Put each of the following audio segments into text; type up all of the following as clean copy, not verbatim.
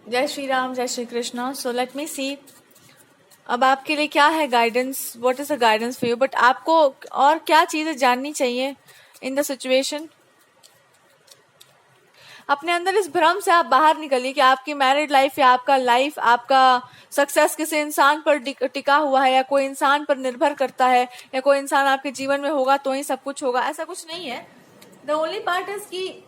जय श्री राम, जय Shri Krishna. So let me see, अब आपके लिए क्या है guidance, what is the guidance for you. But आपको और क्या चीजें जाननी चाहिए इन द सिचुएशन. अपने अंदर इस भ्रम से आप बाहर निकलिए कि आपकी मैरिड लाइफ या आपका लाइफ, आपका सक्सेस किसी इंसान पर टिका हुआ है या कोई इंसान पर निर्भर करता है या कोई इंसान आपके जीवन में होगा तो ही सब कुछ होगा. ऐसा कुछ नहीं है. द ओनली पार्ट इज कि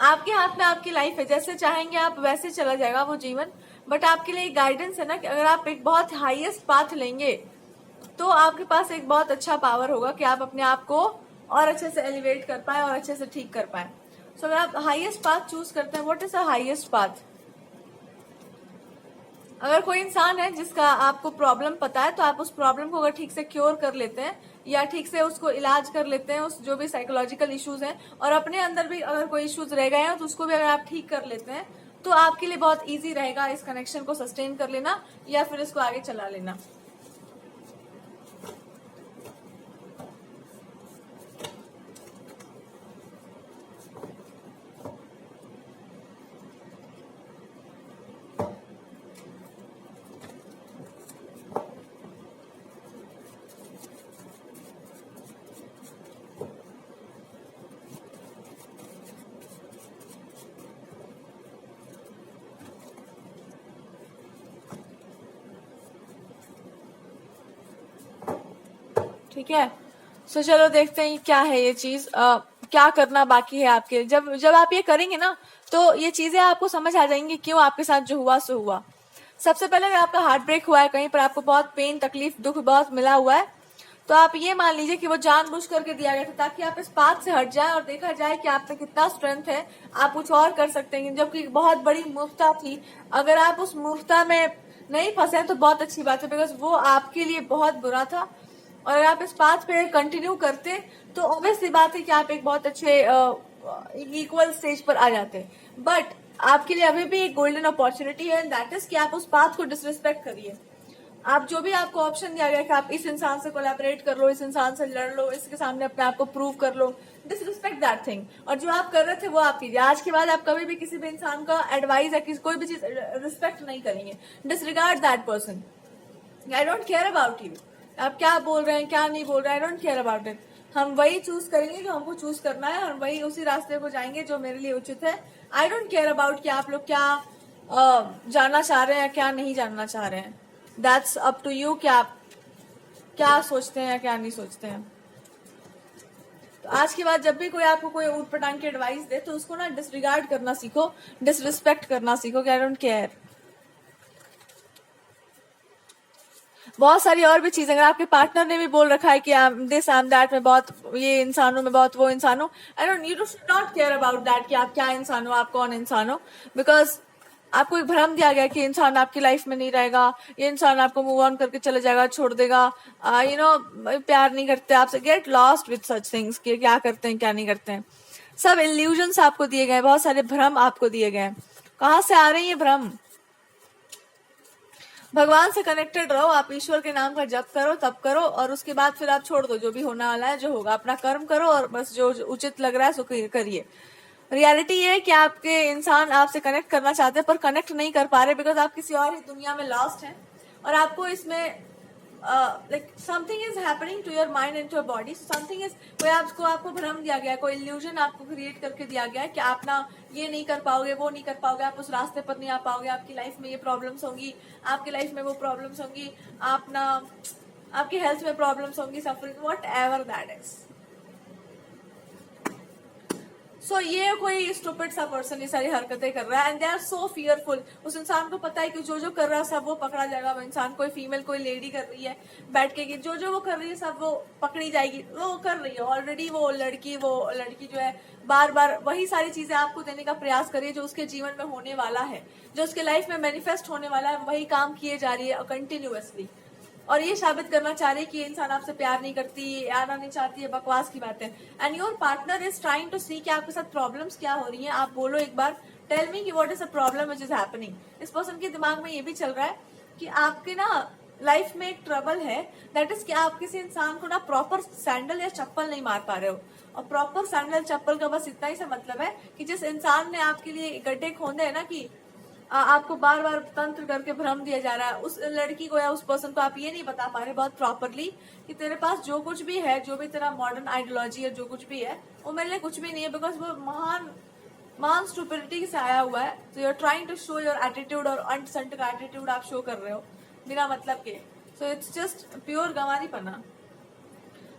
आपके हाथ में आपकी लाइफ है. जैसे चाहेंगे आप वैसे चला जाएगा वो जीवन. बट आपके लिए गाइडेंस है ना कि अगर आप एक बहुत हाईएस्ट पाथ लेंगे तो आपके पास एक बहुत अच्छा पावर होगा कि आप अपने आप को और अच्छे से एलिवेट कर पाए और अच्छे से ठीक कर पाए. सो अगर आप हाईएस्ट पाथ चूज करते हैं, what is the highest path. अगर कोई इंसान है जिसका आपको प्रॉब्लम पता है तो आप उस प्रॉब्लम को अगर ठीक से क्योर कर लेते हैं या ठीक से उसको इलाज कर लेते हैं, उस जो भी साइकोलॉजिकल इश्यूज हैं, और अपने अंदर भी अगर कोई इश्यूज रह गए हैं तो उसको भी अगर आप ठीक कर लेते हैं तो आपके लिए बहुत इजी रहेगा इस कनेक्शन को सस्टेन कर लेना या फिर इसको आगे चला लेना. ठीक है. सो चलो देखते हैं क्या है ये चीज, क्या करना बाकी है आपके. जब जब आप ये करेंगे ना तो ये चीजें आपको समझ आ जाएंगी क्यों आपके साथ जो हुआ सो हुआ. सबसे पहले अगर आपका हार्ट ब्रेक हुआ है, कहीं पर आपको बहुत पेन, तकलीफ, दुख बहुत मिला हुआ है, तो आप ये मान लीजिए कि वो जानबूझ करके दिया गया था ताकि आप इस पाथ से हट जाए और देखा जाए कि आप में कितना स्ट्रेंथ है, आप कुछ और कर सकते हैं. जबकि बहुत बड़ी मूर्खता थी. अगर आप उस मूर्खता में नहीं फंसे तो बहुत अच्छी बात है, बिकॉज वो आपके लिए बहुत बुरा था. और अगर आप इस पाथ पे कंटिन्यू करते तो ऑब्वियसली बात है कि आप एक बहुत अच्छे इक्वल स्टेज पर आ जाते. बट आपके लिए अभी भी एक गोल्डन अपॉर्चुनिटी है, दैट इज कि आप उस पाथ को डिसरिस्पेक्ट करिए. आप जो भी आपको ऑप्शन दिया गया कि आप इस इंसान से कोलैबोरेट कर लो, इस इंसान से लड़ लो, इसके सामने अपने आप को प्रूव कर लो, डिसरिस्पेक्ट दैट थिंग. और जो आप कर रहे थे वो आप कीजिए. आज के बाद आप कभी भी किसी भी इंसान का एडवाइस या कोई भी चीज रिस्पेक्ट नहीं करेंगे. Disregard that person. I don't care about you. आप क्या बोल रहे हैं, क्या नहीं बोल रहे हैं, I don't care about it. हम वही चूज करेंगे जो हमको चूज करना है और वही उसी रास्ते को जाएंगे जो मेरे लिए उचित है. आई डोंट केयर अबाउट कि आप लोग क्या जानना चाह रहे हैं, क्या नहीं जानना चाह रहे हैं. दैट्स अप टू यू कि आप क्या सोचते हैं या क्या नहीं सोचते हैं. तो आज के बाद जब भी कोई आपको कोई ऊट पटांग की एडवाइस दे तो उसको ना डिसरिगार्ड करना सीखो, डिसरिस्पेक्ट करना सीखो कि आई डोंट केयर. बहुत सारी और भी चीजें, अगर आपके पार्टनर ने भी बोल रखा है कि दिस आई एम दैट, में बहुत ये इंसान हूं, मैं बहुत वो इंसान हूं, I don't, you should not care about that कि आप क्या इंसान हो, आप कौन इंसान हो. बिकॉज आपको एक भ्रम दिया गया कि इंसान आपकी लाइफ में नहीं रहेगा, ये इंसान आपको मूव ऑन करके चले जाएगा, छोड़ देगा, प्यार नहीं करते आपसे. Get lost with such things कि क्या करते हैं क्या नहीं करते हैं. सब इल्यूजन्स आपको दिए गए, बहुत सारे भ्रम आपको दिए गए. कहाँ से आ रहे हैं ये भ्रम. भगवान से कनेक्टेड रहो. आप ईश्वर के नाम का जप करो, तब करो, और उसके बाद फिर आप छोड़ दो जो भी होने वाला है, जो होगा. अपना कर्म करो और बस जो उचित लग रहा है सो करिए. रियलिटी ये है कि आपके इंसान आपसे कनेक्ट करना चाहते हैं पर कनेक्ट नहीं कर पा रहे बिकॉज आप किसी और ही दुनिया में लॉस्ट हैं. और आपको इसमें like something is happening to your mind and to your body. Something is, कोई आपको भ्रम दिया गया, कोई इल्यूजन आपको क्रिएट करके दिया गया कि आप ना ये नहीं कर पाओगे, वो नहीं कर पाओगे, आप उस रास्ते पर नहीं आ पाओगे, आपकी लाइफ में ये प्रॉब्लम्स होंगी, आपकी लाइफ में वो प्रॉब्लम्स होंगी, आप ना, आपकी हेल्थ में प्रॉब्लम्स होंगी, suffering, whatever that is. So ये कोई स्टूपिड सा पर्सन ये सारी हरकतें कर रहा है and they are so fearful. उस इंसान को पता है कि जो जो कर रहा है सब वो पकड़ा जाएगा. वो इंसान, कोई फीमेल कोई लेडी कर रही है बैठ के कि जो जो वो कर रही है सब वो पकड़ी जाएगी. वो कर रही है ऑलरेडी. वो लड़की जो है बार बार वही सारी चीजें आपको देने का प्रयास कर रही है जो उसके जीवन में होने वाला है, जो उसके लाइफ में मैनिफेस्ट होने वाला है. वही काम किए जा रही है कंटिन्यूअसली और ये साबित करना चाह रही है कि ये इंसान आपसे प्यार नहीं करती, आना नहीं चाहती है. बकवास की बात है. And your partner is trying to see कि आपके साथ प्रॉब्लम्स क्या हो रही हैं. आप बोलो एक बार, टेल मी कि what is a problem which is happening. इस पर्सन के दिमाग में ये भी चल रहा है कि आपके ना लाइफ में एक ट्रबल है, दैट इज कि आप किसी इंसान को ना प्रॉपर सैंडल या चप्पल नहीं मार पा रहे हो. और प्रॉपर सैंडल चप्पल का बस इतना ही सा मतलब है कि जिस इंसान ने आपके लिए गड्ढे खोदे है ना, कि आपको बार बार तंत्र करके भ्रम दिया जा रहा है, उस लड़की को या उस पर्सन को आप ये नहीं बता पा रहे बहुत प्रॉपरली कि तेरे पास जो कुछ भी है, जो भी तेरा मॉडर्न आइडियोलॉजी है, जो कुछ भी है, वो मेरे लिए कुछ भी नहीं है, बिकॉज वो महान स्टुपिडिटी से आया हुआ है। तो you are trying to show your attitude, और अंट संट का एटीट्यूड आप शो कर रहे हो बिना मतलब के। सो इट्स जस्ट प्योर गंवारीपना।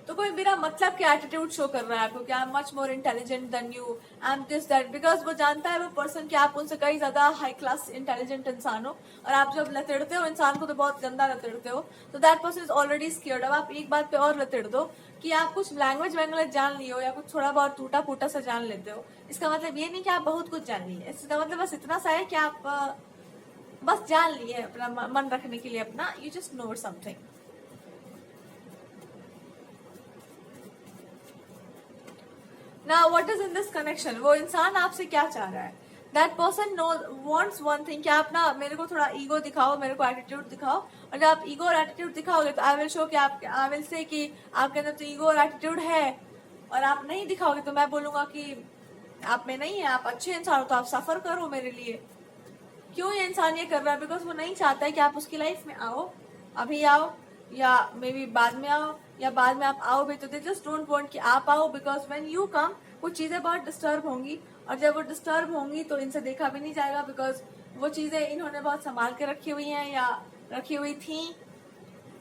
तो कोई बिना मतलब के एटीट्यूड शो कर रहा है आपको कि I am much more intelligent then you, I am this that, because वो जानता है वो पर्सन कि आप उनसे कई ज्यादा हाई क्लास इंटेलिजेंट इंसान हो, और आप जब लतेड़ते हो इंसान को तो बहुत गंदा लतेड़ते हो, तो दैट पर्सन इज ऑलरेडी स्कियर्ड। अब आप एक बात पे और लतेड़ दो कि आप कुछ लैंग्वेज जान ली हो या कुछ थोड़ा बहुत टूटा फूटा सा जान लेते हो, इसका मतलब ये नहीं कि आप बहुत कुछ जान लिए, इसका मतलब बस इतना सा है कि आप बस जान लिए अपना मन रखने के लिए अपना, you just know something. Now what is in this connection? वो इंसान आपसे क्या चाह रहा है? That person wants one thing कि आप ना मेरे को थोड़ा ईगो दिखाओ, मेरे को एटीट्यूड दिखाओ, और जब आप ईगो और एटीट्यूड दिखाओगे तो आई विल शो कि आई विल से कि आपके अंदर तो ईगो और एटीट्यूड है, और आप नहीं दिखाओगे तो मैं बोलूंगा कि आप में नहीं है, आप अच्छे इंसान हो तो आप सफर करो मेरे लिए। क्यों ये इंसान ये कर रहा है? बिकॉज वो नहीं चाहता है कि आप उसकी लाइफ में आओ, अभी आओ या मे बी बाद में आओ, या बाद में आप आओ भी तो दे जस्ट डोंट वांट कि आप आओ, बिकॉज व्हेन यू कम कुछ चीजें बहुत डिस्टर्ब होंगी, और जब वो डिस्टर्ब होंगी तो इनसे देखा भी नहीं जाएगा, बिकॉज वो चीजें इन्होंने बहुत संभाल के रखी हुई हैं या रखी हुई थी।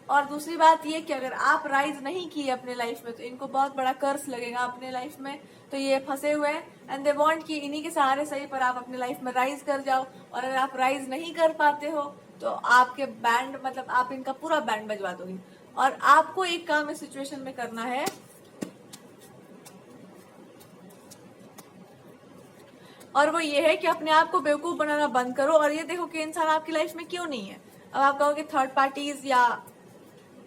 और दूसरी बात ये कि अगर आप राइज नहीं किए अपने लाइफ में तो इनको बहुत बड़ा कर्ज लगेगा अपने लाइफ में, तो ये फंसे हुए हैं एंड दे वांट कि इन्हीं के सहारे सही पर आप अपने लाइफ में राइज कर जाओ, और अगर आप राइज नहीं कर पाते हो तो आपके बैंड मतलब आप इनका पूरा बैंड बजवा दोगे। और आपको एक काम इस सिचुएशन में करना है, और वो ये है कि अपने आप को बेवकूफ बनाना बंद करो, और ये देखो कि इंसान आपकी लाइफ में क्यों नहीं है। अब आप कहोगे थर्ड पार्टीज या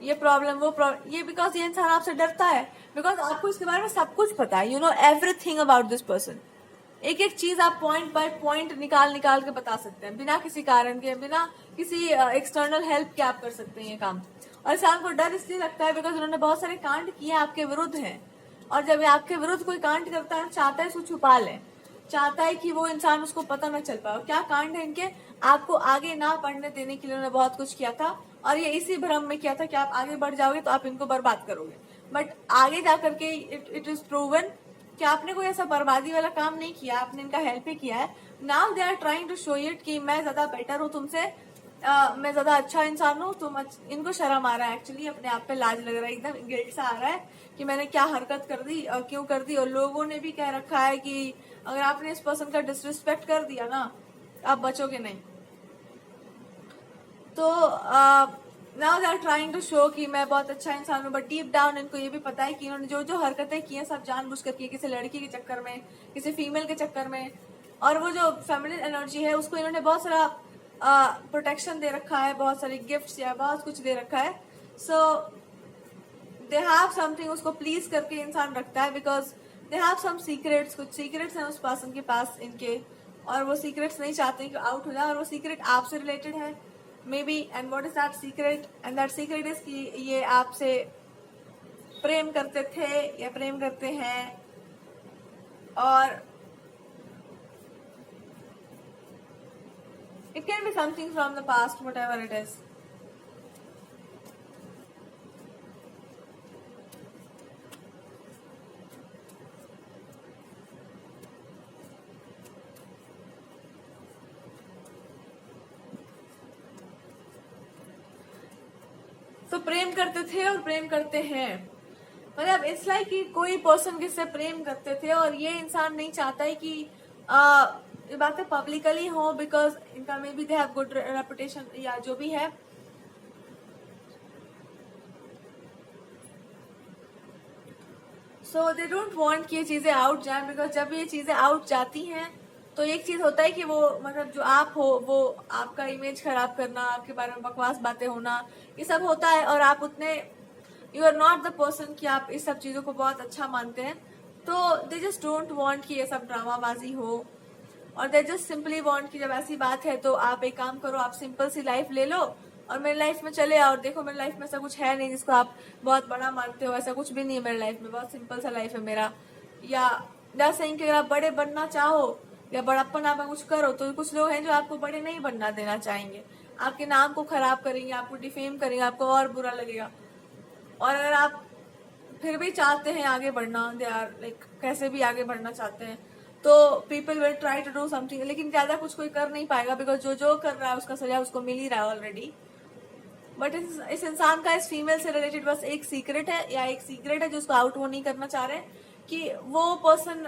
ये प्रॉब्लम वो प्रॉब्लम, ये बिकॉज ये इंसान आपसे डरता है, बिकॉज आपको इसके बारे में सब कुछ पता है, you know everything about this person. एक एक चीज आप पॉइंट बाय पॉइंट निकाल के बता सकते हैं, बिना किसी कारण के, बिना किसी एक्सटर्नल हेल्प के आप कर सकते हैं ये काम। और इंसान को डर इसलिए लगता है बिकॉज उन्होंने बहुत सारे कांड किए आपके विरुद्ध हैं, और जब ये आपके विरुद्ध कोई कांड करता है चाहता है उसको छुपा ले, चाहता है कि वो इंसान उसको पता न चल पाए। क्या कांड है इनके? आपको आगे ना बढ़ने देने के लिए उन्होंने बहुत कुछ किया था, और ये इसी भ्रम में किया था कि आप आगे बढ़ जाओगे तो आप इनको बर्बाद करोगे। बट आगे जाकर के इट इज प्रूवन कि आपने कोई ऐसा बर्बादी वाला काम नहीं किया, आपने इनका हेल्प ही किया है। Now they are trying to show it कि मैं ज्यादा बेटर हूँ तुमसे, मैं ज्यादा अच्छा इंसान हूँ, इनको शर्म आ रहा है एक्चुअली, अपने आप पे लाज लग रहा है, एकदम गिल्ट सा आ रहा है कि मैंने क्या हरकत कर दी और क्यों कर दी। और लोगों ने भी कह रखा है कि अगर आपने इस पर्सन का डिसरिस्पेक्ट कर दिया ना आप बचोगे नहीं। तो now they are trying to show कि मैं बहुत अच्छा इंसान हूँ, बट डीप डाउन इनको ये भी पता है कि इन्होंने जो जो हरकतें की हैं सब जानबूझ कर की, किसी लड़की के चक्कर में, किसी फीमेल के चक्कर में, और वो जो फेमिनिन एनर्जी है उसको इन्होंने बहुत सारा प्रोटेक्शन दे रखा है, बहुत सारी गिफ्ट्स या बहुत कुछ दे रखा है। सो दे हैव समथिंग, उसको प्लीज करके इंसान रखता है, because they have some secrets, कुछ सीक्रेट्स हैं उस पर्सन के पास इनके, और वो सीक्रेट्स नहीं चाहते कि आउट हो जाए, और वो सीक्रेट आपसे रिलेटेड है may be. And what is that secret? And that secret is कि ये आपसे प्रेम करते थे या प्रेम करते हैं, और it can be something from the past, whatever it is. तो प्रेम करते थे और प्रेम करते हैं, मतलब इट्स लाइक कि कोई पर्सन जिससे प्रेम करते थे, और ये इंसान नहीं चाहता है कि ये बातें पब्लिकली हो, बिकॉज इनका may be they have good reputation या जो भी है। सो दे डोंट वांट कि ये चीजें आउट जाए, बिकॉज जब ये चीजें आउट जाती हैं तो एक चीज होता है कि वो मतलब जो आप हो वो आपका इमेज खराब करना, आपके बारे में बकवास बातें होना, ये सब होता है, और आप उतने you are not the person कि आप इस सब चीजों को बहुत अच्छा मानते हैं। तो दे जस्ट डोंट वांट कि ये सब ड्रामाबाजी हो, और दे जस्ट सिंपली वांट कि जब ऐसी बात है तो आप एक काम करो, आप सिंपल सी लाइफ ले लो और मेरी लाइफ में चले आओ। देखो मेरी लाइफ में ऐसा कुछ है नहीं जिसको आप बहुत बड़ा मानते हो, ऐसा कुछ भी नहीं है मेरी लाइफ में, बहुत सिंपल सा लाइफ है मेरा। या सेइंग कि अगर आप बड़े बनना चाहो या बड़प्पन आप कुछ करो, तो कुछ लोग हैं जो आपको बड़े नहीं बनना देना चाहेंगे, आपके नाम को खराब करेंगे, आपको डिफेम करेंगे, आपको और बुरा लगेगा। और अगर आप फिर भी चाहते हैं आगे बढ़ना, दे आर लाइक कैसे भी आगे बढ़ना चाहते हैं, तो people will try to do something, लेकिन ज्यादा कुछ कोई कर नहीं पाएगा, बिकॉज जो जो कर रहा है उसका सजा उसको मिल ही रहा है ऑलरेडी। बट इस इंसान का इस फीमेल से रिलेटेड बस एक सीक्रेट है, या एक सीक्रेट है जो उसको आउट वो नहीं करना चाह रहे, कि वो पर्सन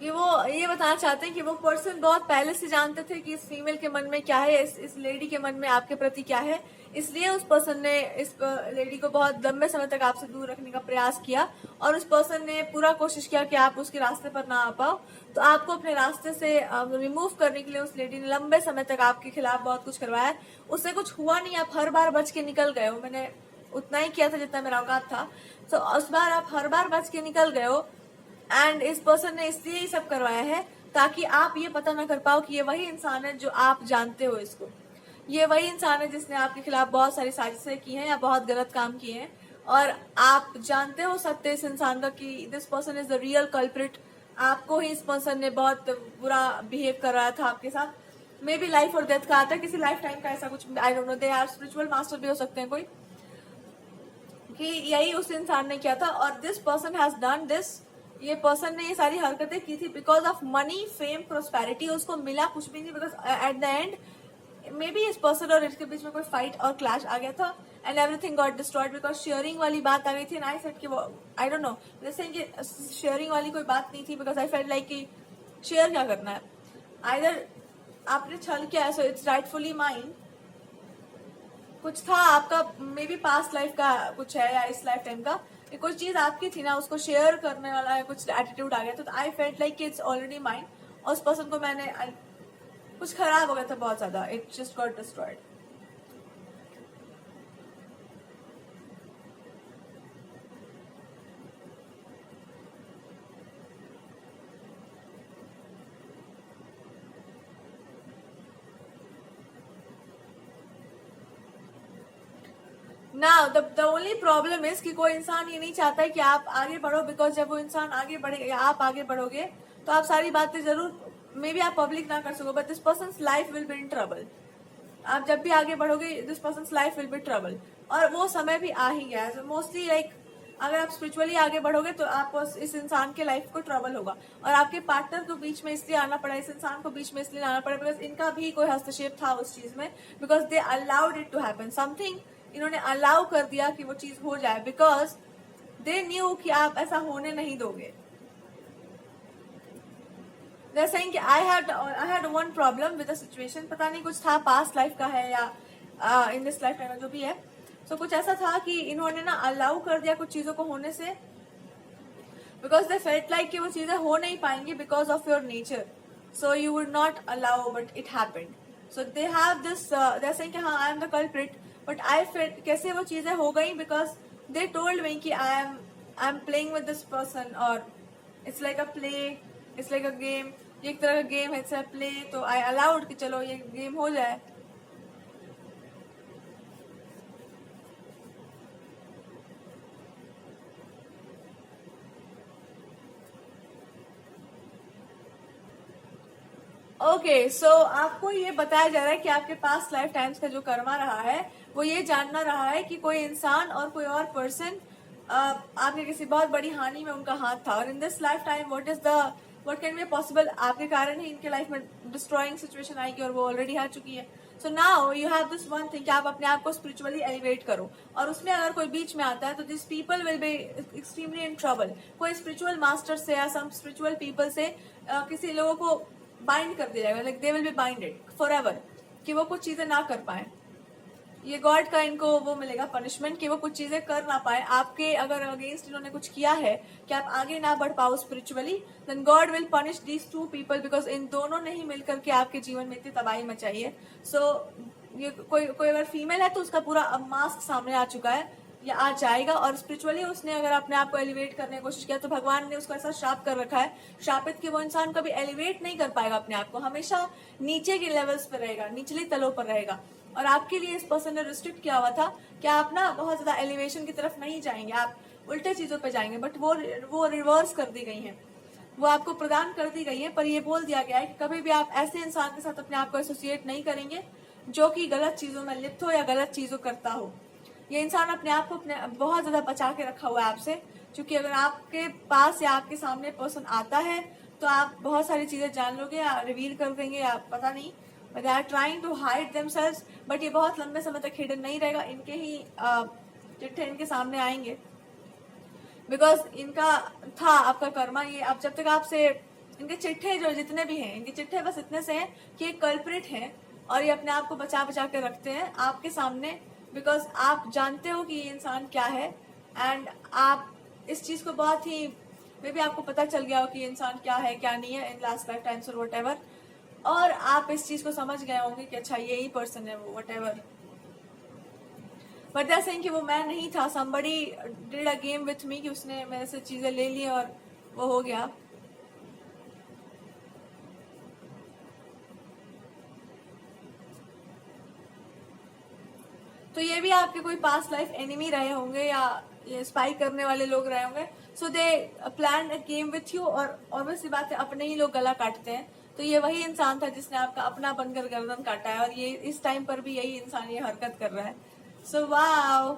कि वो ये बताना चाहते हैं कि वो पर्सन बहुत पहले से जानते थे कि इस फीमेल के मन में क्या है, इस लेडी के मन में आपके प्रति क्या है, इसलिए उस पर्सन ने इस लेडी को बहुत लंबे समय तक आपसे दूर रखने का प्रयास किया, और उस पर्सन ने पूरा कोशिश किया कि आप उसके रास्ते पर ना आ पाओ। तो आपको अपने रास्ते से रिमूव करने के लिए उस लेडी ने लंबे समय तक आपके खिलाफ बहुत कुछ करवाया। उससे कुछ हुआ नहीं, आप हर बार बच के निकल गए हो। मैंने उतना ही किया था जितना मेरा औकात था, तो उस बार आप हर बार बच के निकल गए हो। एंड इस पर्सन ने इसलिए ये सब करवाया है ताकि आप ये पता ना कर पाओ कि ये वही इंसान है जो आप जानते हो इसको। ये वही इंसान है जिसने आपके खिलाफ बहुत सारी साजिशें की हैं या बहुत गलत काम किए हैं, और आप जानते हो सत्य इस इंसान का कि this person is the real culprit. आपको ही इस पर्सन ने बहुत बुरा बिहेव कराया था आपके साथ, मे बी लाइफ और डेथ का आता है, किसी लाइफ टाइम का ऐसा कुछ, I don't know, they are spiritual master भी हो सकते हैं कोई, कि यही उस इंसान ने किया था। और this person has done this, ये पर्सन ने ये सारी हरकतें की थी because of money, fame, prosperity. उसको मिला कुछ भी नहीं, because at the end may be इस पर्सन और इसके बीच में कोई फाइट और क्लैश आ गया था, and everything got destroyed because sharing वाली बात आ गई थी। एंड आई सेड कि वो, आई डोंट नो, जैसे कि शेयरिंग वाली कोई बात नहीं थी, बिकॉज आई फेल्ट लाइक कि शेयर क्या करना है, आइदर आपने छल किया है सो इट्स राइटफुली माइन, कुछ था आपका, मे बी पास्ट लाइफ का कुछ है या इस लाइफ टाइम का, कुछ चीज आपकी थी ना, उसको शेयर करने वाला है कुछ एटीट्यूड आ गया, तो I felt like it's already mind, और उस पर्सन को मैंने कुछ खराब हो गया था बहुत ज्यादा, इट जस्ट गॉट डिस्ट्रॉयड। ना द ओनली प्रॉब्लम इज कि कोई इंसान ये नहीं चाहता है कि आप आगे बढ़ो, बिकॉज जब वो इंसान आगे बढ़ेगा या आप आगे बढ़ोगे तो आप सारी बातें जरूर, मे बी आप पब्लिक ना कर सको, but this person life will be in trouble. आप जब भी आगे बढ़ोगे this person life will be trouble, और वो समय भी आ ही गया है। मोस्टली लाइक अगर आप स्पिरिचुअली आगे बढ़ोगे तो आपको इस इंसान के लाइफ को ट्रबल होगा, और आपके पार्टनर को बीच में इसलिए आना पड़ा, इस इंसान को बीच में इसलिए आना पड़ा बिकॉज इनका भी कोई हस्तक्षेप था उस चीज में, because they allowed it to happen something, इन्होंने अलाउ कर दिया कि वो चीज हो जाए, बिकॉज दे न्यू कि आप ऐसा होने नहीं दोगे। They're saying कि I had one problem with the situation, पता नहीं कुछ था पास्ट लाइफ का है या इन दिस लाइफ टाइम जो भी है, so कुछ ऐसा था कि इन्होंने ना अलाउ कर दिया कुछ चीजों को होने से, बिकॉज दे फेल्ट लाइक कि वो चीजें हो नहीं पाएंगी because of your nature, so you would not allow but it happened. So they have this, they are saying कि हाँ I am the culprit, but I felt कैसे वो चीजें हो गई, बिकॉज दे टोल्ड मी कि I am playing with this person, और it's like a play, it's like a game, ये एक तरह का गेम है, इट्स अ प्ले, तो आई अलाउड कि चलो ये गेम हो जाए। ओके सो आपको ये बताया जा रहा है कि आपके पास लाइफ टाइम्स का जो कर्मा रहा है वो ये जानना रहा है कि कोई इंसान और कोई और पर्सन आपके किसी बहुत बड़ी हानि में उनका हाथ था, और in this life time what can be possible, आपके कारण ही इनके लाइफ में डिस्ट्रॉइंग सिचुएशन आएगी, और वो ऑलरेडी आ चुकी है। So now you have this one thing कि आप अपने आप को स्पिरिचुअली एलिवेट करो, और उसमें अगर कोई बीच में आता है तो this people will be extremely in trouble. कोई स्पिरिचुअल मास्टर से या सम स्पिरिचुअल पीपल से किसी लोगों को बाइंड कर दिया जाएगा, like they will be binded for ever, कि वो कुछ चीजें ना कर पाए। ये गॉड का इनको वो मिलेगा पनिशमेंट कि वो कुछ चीजें कर ना पाए आपके, अगर अगेंस्ट इन्होंने कुछ किया है कि आप आगे ना बढ़ पाओ spiritually, then God will punish these two people, because इन दोनों ने ही मिलकर के आपके जीवन में इतनी तबाही मचाई है। सो ये कोई अगर फीमेल है तो उसका पूरा मास्क सामने आ चुका है या आ जाएगा, और स्पिरिचुअली उसने अगर अपने आप को एलिवेट करने की कोशिश किया तो भगवान ने उसको ऐसा श्राप कर रखा है, श्रापित कि वो इंसान कभी एलिवेट नहीं कर पाएगा अपने आप को, हमेशा नीचे के लेवल्स पर रहेगा, निचली तलों पर रहेगा। और आपके लिए इस पर्सन ने रिस्ट्रिक्ट किया हुआ था कि आप ना बहुत ज्यादा एलिवेशन की तरफ नहीं जाएंगे, आप उल्टे चीजों पे जाएंगे, बट वो रिवर्स कर दी गई हैं, वो आपको प्रदान कर दी गई है। पर ये बोल दिया गया है कि कभी भी आप ऐसे इंसान के साथ अपने आप को एसोसिएट नहीं करेंगे जो कि गलत चीजों में लिप्त हो या गलत चीजों करता हो। ये इंसान अपने आप को अपने बहुत ज्यादा बचा के रखा हुआ है आपसे, क्योंकि अगर आपके पास या आपके सामने पर्सन आता है तो आप बहुत सारी चीजें जान लोगे या रिवील कर देंगे या पता नहीं, they are trying to hide themselves, but ये बहुत लंबे समय तक हिडन नहीं रहेगा। इनके ही चिट्ठे इनके सामने आएंगे, बिकॉज इनका था आपका कर्मा ये। अब जब तक आपसे इनके चिट्ठे जो जितने भी हैं, इनके चिट्ठे बस इतने से हैं कि एक कल्प्रिट है और ये अपने आप को बचा बचा के रखते हैं आपके सामने, बिकॉज आप जानते हो कि ये इंसान क्या है, एंड आप इस चीज को बहुत ही मे बी आपको पता चल गया हो कि ये इंसान क्या है क्या नहीं है इन लास्ट लाइफ टाइम्स और वट, और आप इस चीज को समझ गए होंगे कि अच्छा यही पर्सन है वो, what but they are saying कि वो मैं नहीं था, somebody did a game with me, कि उसने मेरे से चीजें ले ली और वो हो गया। तो ये भी आपके कोई पास्ट लाइफ एनिमी रहे होंगे या ये स्पाई करने वाले लोग रहे होंगे, so they plan a game with you, और ऑब्वियसली बात है अपने ही लोग गला काटते हैं। तो ये वही इंसान था जिसने आपका अपना बनकर गर्दन काटा है, और ये इस टाइम पर भी यही इंसान ये हरकत कर रहा है। So wow.